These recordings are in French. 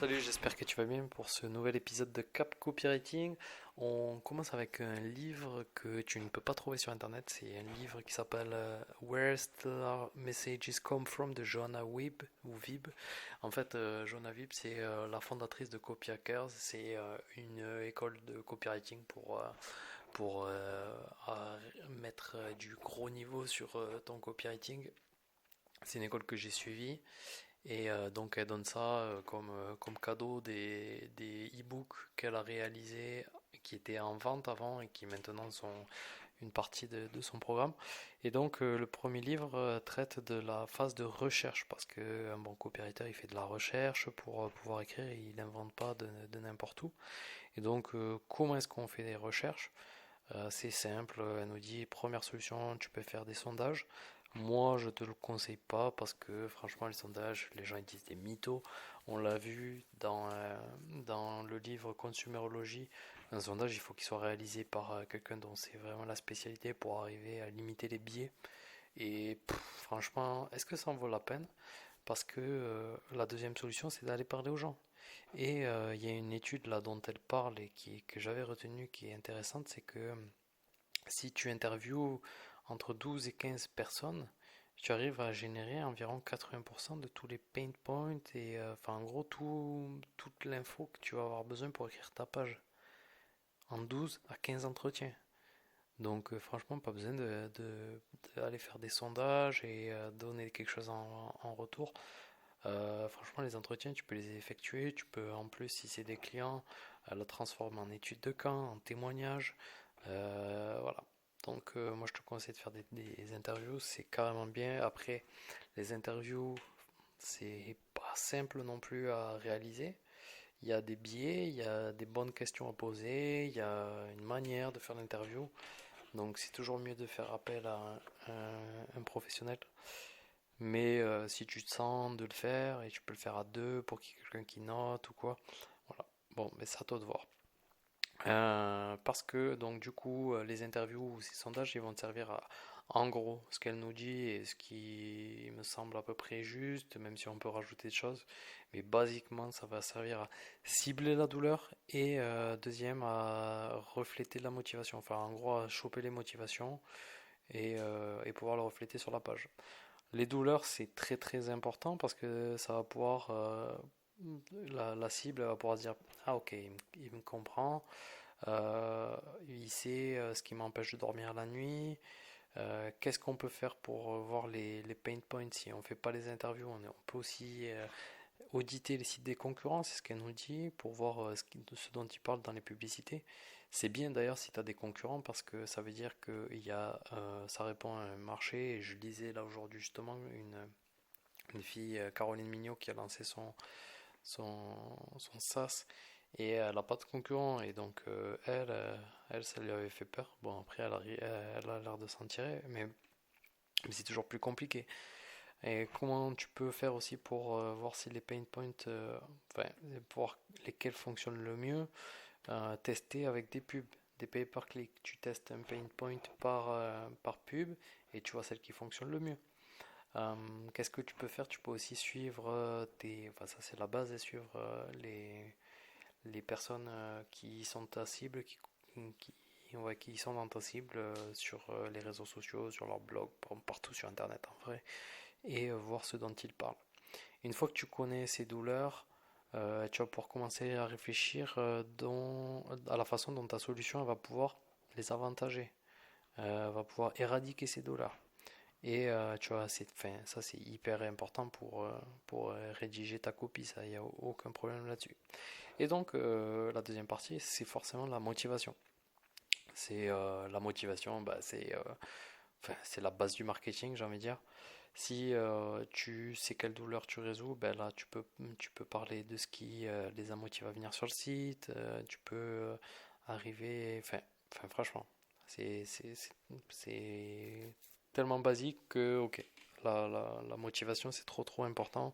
Salut, j'espère que tu vas bien pour ce nouvel épisode de Cap Copywriting. On commence avec un livre que tu ne peux pas trouver sur internet. C'est un livre qui s'appelle Where Stellar Messages Come From de Joanna Wibb ou Vibb. En fait, Joanna Wibb, c'est la fondatrice de Copyhackers. C'est une école de copywriting pour mettre du gros niveau sur ton copywriting. C'est une école que j'ai suivie. Et donc elle donne ça comme cadeau des e-books qu'elle a réalisés, qui étaient en vente avant et qui maintenant sont une partie de son programme. Et donc le premier livre traite de la phase de recherche, parce qu'un bon copywriter il fait de la recherche pour pouvoir écrire, et il n'invente pas de n'importe où. Et donc comment est-ce qu'on fait des recherches? C'est simple, elle nous dit première solution, tu peux faire des sondages. Moi, je te le conseille pas parce que franchement, les sondages, les gens ils disent des mythos. On l'a vu dans le livre Consumerologie. Un sondage, il faut qu'il soit réalisé par quelqu'un dont c'est vraiment la spécialité pour arriver à limiter les biais. Et franchement, est-ce que ça en vaut la peine? Parce que la deuxième solution, c'est d'aller parler aux gens. Et il y a une étude là dont elle parle et que j'avais retenue qui est intéressante, c'est que si tu interviews entre 12 et 15 personnes, tu arrives à générer environ 80% de tous les pain points et enfin en gros toute l'info que tu vas avoir besoin pour écrire ta page en 12 à 15 entretiens. Donc franchement, pas besoin d'aller faire des sondages et donner quelque chose en retour. Franchement, les entretiens, tu peux les effectuer. Tu peux, en plus, si c'est des clients, la transformer en étude de cas, en témoignage. Voilà. Donc, moi, je te conseille de faire des interviews. C'est carrément bien. Après, les interviews, c'est pas simple non plus à réaliser. Il y a des biais, il y a des bonnes questions à poser, il y a une manière de faire l'interview. Donc, c'est toujours mieux de faire appel à un professionnel. Mais si tu te sens de le faire, et tu peux le faire à deux pour qu'il y ait quelqu'un qui note ou quoi, voilà. Bon, mais c'est à toi de voir. Parce que donc du coup, les interviews ou ces sondages, ils vont te servir à, en gros, ce qu'elle nous dit et ce qui me semble à peu près juste, même si on peut rajouter des choses. Mais basiquement, ça va servir à cibler la douleur et deuxième à refléter la motivation. Enfin, en gros, à choper les motivations et pouvoir le refléter sur la page. Les douleurs, c'est très très important parce que ça va pouvoir, la cible elle va pouvoir se dire, ah ok, il me comprend, il sait ce qui m'empêche de dormir la nuit, qu'est-ce qu'on peut faire pour voir les pain points si on ne fait pas les interviews, on peut aussi auditer les sites des concurrents, c'est ce qu'elle nous dit, pour voir ce dont ils parlent dans les publicités. C'est bien d'ailleurs si tu as des concurrents parce que ça veut dire que ça répond à un marché. Et je lisais là aujourd'hui justement une fille, Caroline Mignot, qui a lancé son SaaS et elle n'a pas de concurrent. Et donc elle, ça lui avait fait peur. Bon, après, elle a l'air de s'en tirer, mais c'est toujours plus compliqué. Et comment tu peux faire aussi pour voir si les pain points, enfin, pour voir lesquels fonctionnent le mieux, tester avec des pubs, des pay-per-click. Tu testes un pain point par pub et tu vois celle qui fonctionne le mieux. Qu'est-ce que tu peux faire? Tu peux aussi suivre enfin ça c'est la base, et suivre les personnes qui sont ta cible, ouais, qui sont dans ta cible sur les réseaux sociaux, sur leur blog, partout sur internet en vrai, et voir ce dont ils parlent. Une fois que tu connais ces douleurs, tu vas pouvoir commencer à réfléchir à la façon dont ta solution va pouvoir les avantager, va pouvoir éradiquer ces douleurs. Et tu vois, ça c'est hyper important pour rédiger ta copie, ça, il n'y a aucun problème là-dessus. Et donc, la deuxième partie, c'est forcément la motivation. C'est la motivation, bah, c'est la base du marketing, j'ai envie de dire. Si tu sais quelle douleur tu résous, ben là tu peux parler de ce qui les a motivés à venir sur le site, tu peux arriver, enfin franchement, c'est tellement basique que ok, la motivation c'est trop trop important.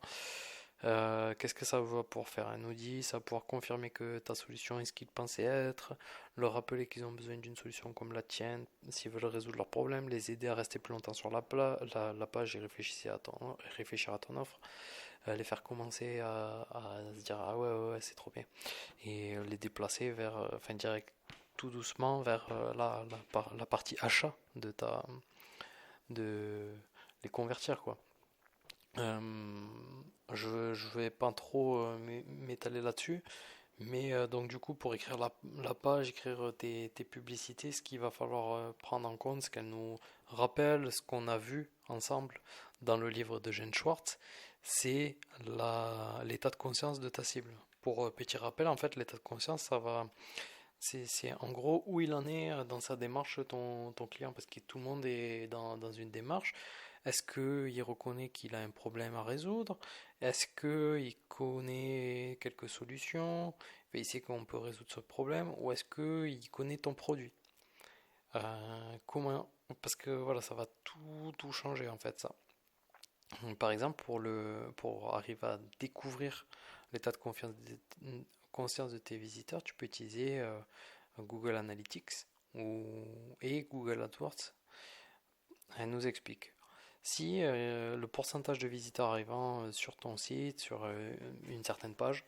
Qu'est-ce que ça va pouvoir faire un audit? Ça va pouvoir confirmer que ta solution est ce qu'ils pensaient être, leur rappeler qu'ils ont besoin d'une solution comme la tienne, s'ils veulent résoudre leurs problèmes, les aider à rester plus longtemps sur la page et réfléchir à ton offre. les faire commencer à se dire ah ouais, ouais, ouais, c'est trop bien, et les déplacer vers, enfin direct, tout doucement vers la partie achat de les convertir quoi. Euh, je vais pas trop m'étaler là-dessus, mais donc du coup pour écrire la page, écrire tes publicités, ce qu'il va falloir prendre en compte, c'est qu'elle nous rappelle ce qu'on a vu ensemble dans le livre de Jen Schwartz, c'est l'état de conscience de ta cible. Pour petit rappel, en fait, l'état de conscience, c'est en gros où il en est dans sa démarche, ton client, parce que tout le monde est dans une démarche. Est-ce qu'il reconnaît qu'il a un problème à résoudre? Est-ce qu'il connaît quelques solutions? Il sait qu'on peut résoudre ce problème? Ou est-ce qu'il connaît ton produit? Comment? Parce que voilà, ça va tout changer en fait ça. Par exemple, pour arriver à découvrir l'état de conscience de tes visiteurs, tu peux utiliser Google Analytics et Google AdWords. Elle nous explique. Si le pourcentage de visiteurs arrivant sur ton site, sur une certaine page,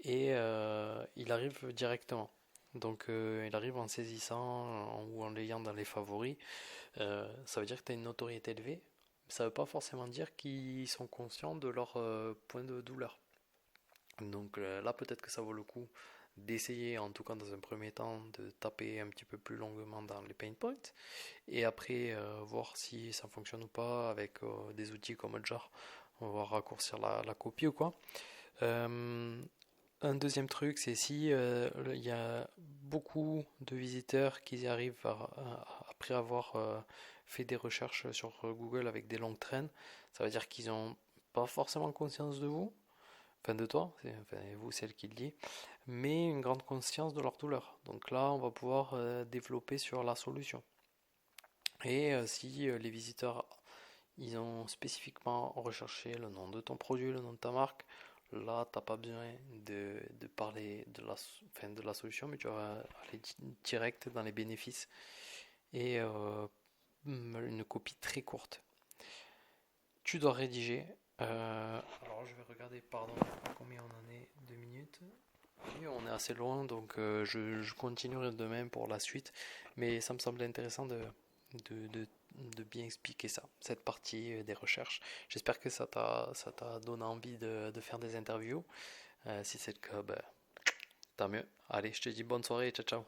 et il arrive directement. Donc il arrive en saisissant ou en l'ayant dans les favoris, ça veut dire que tu as une notoriété élevée. Ça ne veut pas forcément dire qu'ils sont conscients de leur point de douleur. Donc là, peut-être que ça vaut le coup d'essayer, en tout cas dans un premier temps, de taper un petit peu plus longuement dans les pain points et après voir si ça fonctionne ou pas avec des outils comme Hotjar. On va raccourcir la copie ou quoi. Euh, un deuxième truc, c'est si il y a beaucoup de visiteurs qui y arrivent après avoir fait des recherches sur Google avec des longues traînes, ça veut dire qu'ils n'ont pas forcément conscience de vous, enfin de toi, c'est enfin, vous, celle qui le dit, mais une grande conscience de leur douleur. Donc là, on va pouvoir développer sur la solution. Et si les visiteurs ils ont spécifiquement recherché le nom de ton produit, le nom de ta marque, là t'as pas besoin de parler enfin, de la solution, mais tu vas aller direct dans les bénéfices et une copie très courte. Tu dois rédiger. Alors je vais regarder, pardon, combien on en est, 2 minutes. Et on est assez loin, donc je continuerai demain pour la suite. Mais ça me semble intéressant de, de, de bien expliquer ça, cette partie des recherches. J'espère que ça t'a donné envie de faire des interviews. Si c'est le cas, ben, tant mieux. Allez, je te dis bonne soirée et ciao ciao.